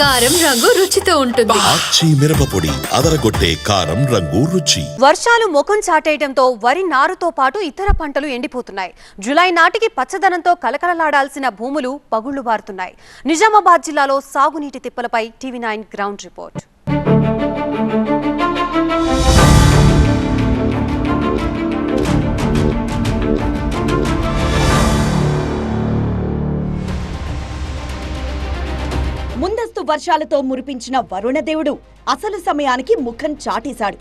కారం రంగు రుచితో ఉంటుంది. ఆచి మిరపపొడి అదరగొట్టే కారం రంగు రుచి. వర్షాలు ముఖం చాటేయడంతో వరి నారుతో పాటు ఇతర పంటలు ఎండిపోతున్నాయి. జూలై నాటికి పచ్చదనంతో కలకలలాడాల్సిన భూములు పగుళ్లు బారుతున్నాయి. నిజామాబాద్ జిల్లాలో సాగునీటి తిప్పలపై టీవీ9 గ్రౌండ్ రిపోర్ట్. ముందస్తు వర్షాలతో మురిపించిన వరుణదేవుడు అసలు సమయానికి ముఖం చాటేశాడు.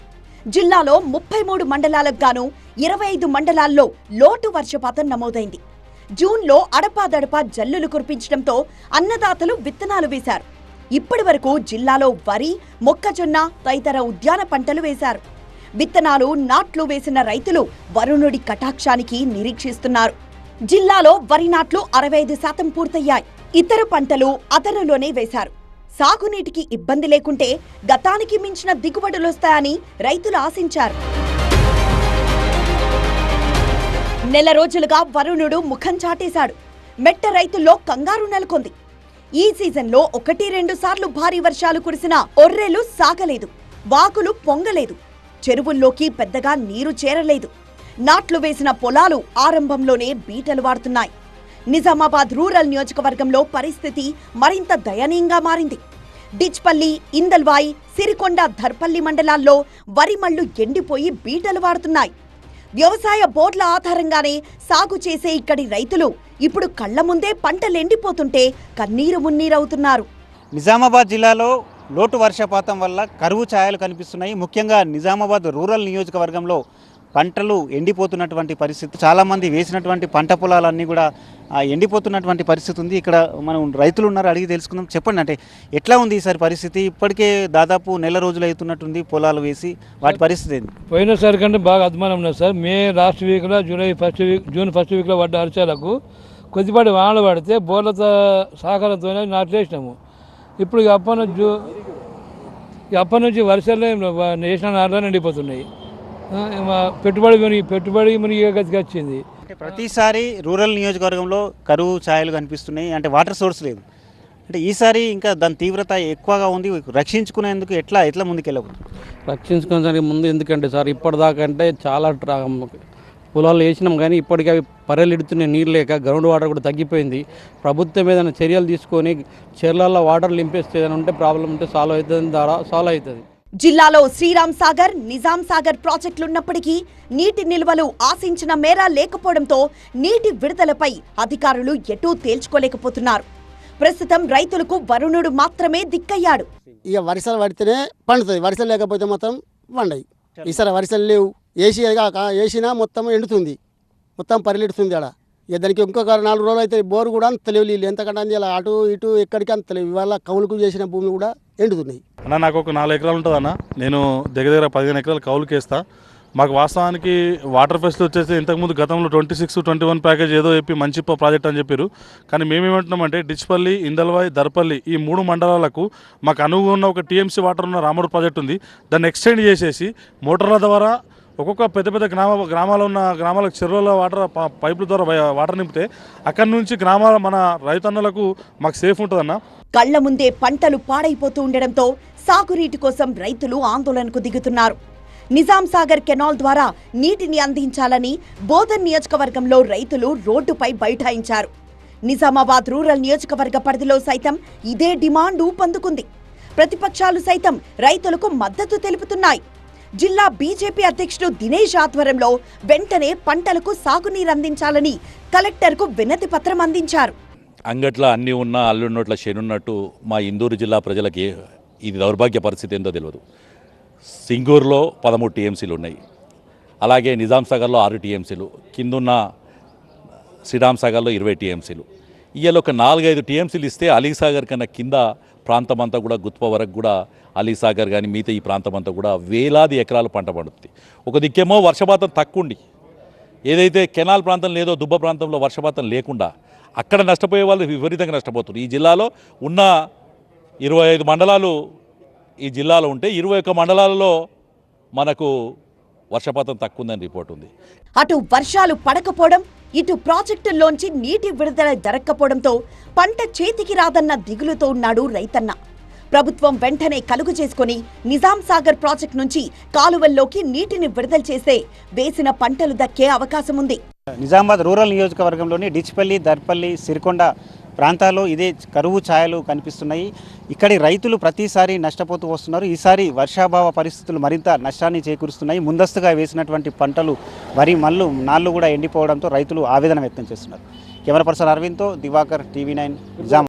జిల్లాలో 33 మండలాలకు గాను 25 మండలాల్లో లోటు వర్షపాతం నమోదైంది. జూన్లో అడపాదడపా జల్లులు కురిపించడంతో అన్నదాతలు విత్తనాలు వేశారు. ఇప్పటి వరకు జిల్లాలో వరి, మొక్కజొన్న తదితర ఉద్యాన పంటలు వేశారు. విత్తనాలు, నాట్లు వేసిన రైతులు వరుణుడి కటాక్షానికి నిరీక్షిస్తున్నారు. జిల్లాలో వరి నాట్లు 65% పూర్తయ్యాయి. ఇతర పంటలు అదనలోనే వేశారు. సాగునీటికి ఇబ్బంది లేకుంటే గతానికి మించిన దిగుబడులొస్తాయని రైతులు ఆశించారు. నెల రోజులుగా వరుణుడు ముఖం చాటేశాడు. మెట్ట రైతుల్లో కంగారు నెలకొంది. ఈ సీజన్లో 1-2 సార్లు భారీ వర్షాలు కురిసినా ఒర్రెలు సాగలేదు, వాగులు పొంగలేదు, చెరువుల్లోకి పెద్దగా నీరు చేరలేదు. నాట్లు వేసిన పొలాలు ఆరంభంలోనే బీటలు వాడుతున్నాయి. నిజామాబాద్ రూరల్ నియోజకవర్గంలో పరిస్థితి మరింత దయనీయంగా మారింది. డిచ్పల్లి, ఇందల్వాయి, సిరికొండ, ధర్పల్లి మండలాల్లో వరి మళ్లు ఎండిపోయి బీటలు వాడుతున్నాయి. వ్యవసాయ బోర్డుల ఆధారంగానే సాగు చేసే ఇక్కడి రైతులు ఇప్పుడు కళ్ల ముందే పంటలు ఎండిపోతుంటే కన్నీరు మున్నీరవుతున్నారు. నిజామాబాద్ జిల్లాలో లోటు వర్షపాతం వల్ల కరువు ఛాయలు కనిపిస్తున్నాయి. ముఖ్యంగా నిజామాబాద్ రూరల్ నియోజకవర్గంలో పంటలు ఎండిపోతున్నటువంటి పరిస్థితి. చాలామంది వేసినటువంటి పంట పొలాలన్నీ కూడా ఎండిపోతున్నటువంటి పరిస్థితి ఉంది. ఇక్కడ మనం రైతులు ఉన్నారు, అడిగి తెలుసుకుందాం. చెప్పండి, అంటే ఎట్లా ఉంది ఈసారి పరిస్థితి? ఇప్పటికే దాదాపు నెల రోజులు అవుతున్నట్టుంది పొలాలు వేసి, వాటి పరిస్థితి ఏంది? పోయినసారి కంటే బాగా అధ్వానం ఉన్నది సార్. మే లాస్ట్ వీక్లో, జూన్ ఫస్ట్ వీక్లో పడ్డ వర్షాలకు కొద్దిపాటి వానలు పడితే బోర్లతో సహకారంతోనే నాట్లేసినాము. ఇప్పుడు అప్పటి నుంచి వర్షాలే వేసిన నాట్లనే ఎండిపోతున్నాయి. పెట్టుబడి మునిగే గతికి వచ్చింది. అంటే ప్రతిసారి రూరల్ నియోజకవర్గంలో కరువు ఛాయలు కనిపిస్తున్నాయి, అంటే వాటర్ సోర్స్ లేదు. అంటే ఈసారి ఇంకా దాని తీవ్రత ఎక్కువగా ఉంది. రక్షించుకునేందుకు ఎట్లా ముందుకెళ్ళకూడదు? రక్షించుకోవడానికి ముందు ఎందుకంటే సార్, ఇప్పటిదాకా అంటే చాలా పొలాలు వేసినాం, కానీ ఇప్పటికీ అవి పర్రెలిడుతున్న నీరు లేక గ్రౌండ్ వాటర్ కూడా తగ్గిపోయింది. ప్రభుత్వం ఏదైనా చర్యలు తీసుకొని చెర్లల్లో వాటర్ లింపేస్తే ఏదైనా ఉంటే ప్రాబ్లం ఉంటే సాల్వ్ అవుతుంది. జిల్లాలో శ్రీరామ్ సాగర్, నిజాం సాగర్ ప్రాజెక్టులున్నప్పటికీ నీటి నిల్వలు ఆశించిన మేర లేకపోవడంతో నీటి విడుదలపై అధికారులు ఎటూ తేల్చుకోలేకపోతున్నారు. ప్రస్తుతం రైతులకు వరుణుడు మాత్రమే దిక్కయ్యాడు. ఇక వర్షాలు పడితేనే పండుతుంది, వర్షాలు లేకపోతే మొత్తం పండాయి. ఈసారి వర్షాలు లేవు, వేసినా మొత్తం ఎండుతుంది, మొత్తం పరిగెడుతుంది. ఆడ ఇక దానికి ఇంకొక 4 రోజులు అయితే బోరు కూడా అంత లేవు, నీళ్ళు ఎంతకంటే అలా అటు ఇటు ఎక్కడికి అంత లేవు. ఇవాళ కౌలుకు చేసిన భూములు కూడా ఎండుతున్నాయి. అన్న, నాకు ఒక 4 ఎకరాలు ఉంటుంది అన్న. నేను దగ్గర 15 ఎకరాలు కౌలుకి వేస్తా. మాకు వాస్తవానికి వాటర్ ఫెసిలిటీ వచ్చేసి ఇంతకుముందు గతంలో 26-21 ప్యాకేజ్ ఏదో చెప్పి మంచి ప్రాజెక్ట్ అని చెప్పారు. కానీ మేమేమంటున్నామంటే డిచ్పల్లి, ఇందల్వాయి, దర్పల్లి ఈ 3 మండలాలకు మాకు అనువుగా ఉన్న ఒక టీఎంసీ వాటర్ ఉన్న రామూరు ప్రాజెక్ట్ ఉంది. దాన్ని ఎక్స్టెండ్ చేసేసి మోటార్ల ద్వారా ఒక్కొక్క పెద్ద గ్రామాలు ఉన్న గ్రామాలకు చెరువుల వాటర్ పైపుల ద్వారా వాటర్ నింపితే అక్కడి నుంచి మన రైతన్నలకు మాకు సేఫ్ ఉంటుందన్న. కళ్ల ముందే పంటలు పాడైపోతూ ఉండడంతో సాగునీటి కోసం రైతులు ఆందోళనకు దిగుతున్నారు. నిజాం సాగర్ కెనాల్ ద్వారా నీటిని అందించాలని బోధన్ నియోజకవర్గంలో రైతులు రోడ్డుపై బైఠాయించారు. నిజామాబాద్ రూరల్ నియోజకవర్గ పరిధిలో సైతం ఇదే డిమాండ్ ఊపందుకుంది. ప్రతిపక్షాలు సైతం రైతులకు మద్దతు తెలుపుతున్నాయి. జిల్లా బీజేపీ అధ్యక్షుడు దినేష్ ఆధ్వర్యంలో వెంటనే పంటలకు సాగునీరు అందించాలని కలెక్టర్కు వినతి పత్రం అందించారు. అంగట్ల అన్నీ ఉన్నా అల్లున్నట్ల శనున్నట్టు మా ఇందూరు జిల్లా ప్రజలకి ఇది దౌర్భాగ్య పరిస్థితి ఏందో తెలియదు. సింగూరులో 13 టీఎంసీలు ఉన్నాయి, అలాగే నిజాం సాగర్లో 6 టీఎంసీలు, కిందున్న శ్రీరామ్ సాగర్లో 20 టీఎంసీలు. ఇవాళ ఒక 4-5 టీఎంసీలు ఇస్తే అలీసాగర్ కన్నా కింద ప్రాంతం అంతా కూడా గుత్ప వరకు కూడా అలీసాగర్ కానీ మిగతా ఈ ప్రాంతం అంతా కూడా వేలాది ఎకరాలు పంట పండుతుంది. ఒక దిక్కేమో వర్షపాతం తక్కువ ఉండి, ఏదైతే కెనాల్ ప్రాంతం లేదో దుబ్బ ప్రాంతంలో వర్షపాతం లేకుండా అక్కడ నష్టపోయే వాళ్ళు విపరీతంగా నష్టపోతున్నారు. ఈ జిల్లాలో ఉన్న 25 మండలాలు ఈ జిల్లాలో ఉంటే 21 మండలాలలో మనకు వర్షపాతం తక్కువ ఉందని రిపోర్ట్ ఉంది. అటు వర్షాలు పడకపోవడం, ఇటు ప్రాజెక్టుల్లోంచి నీటి విడుదల జరగకపోవడంతో పంట చేతికి రాదన్న దిగులుతో ఉన్నాడు రైతన్న. ప్రభుత్వం వెంటనే కలుగు చేసుకుని నిజాం సాగర్ ప్రాజెక్టు నుంచి కాలువల్లోకి నీటిని విడుదల చేస్తే వేసిన పంటలు దక్కే అవకాశం ఉంది. నిజామాబాద్ రూరల్ నియోజకవర్గంలోని డిచ్పల్లి, దర్పల్లి, సిరికొండ ప్రాంతాల్లో ఇదే కరువు ఛాయలు కనిపిస్తున్నాయి. ఇక్కడి రైతులు ప్రతిసారి నష్టపోతూ వస్తున్నారు. ఈసారి వర్షాభావ పరిస్థితులు మరింత నష్టాన్ని చేకూరుస్తున్నాయి. ముందస్తుగా వేసినటువంటి పంటలు వరి మళ్ళు నాళ్ళు కూడా ఎండిపోవడంతో రైతులు ఆవేదన వ్యక్తం చేస్తున్నారు. కెమెరా పర్సన్ అరవింద్తో దివాకర్, టీవీ 9 నిజామాబాద్.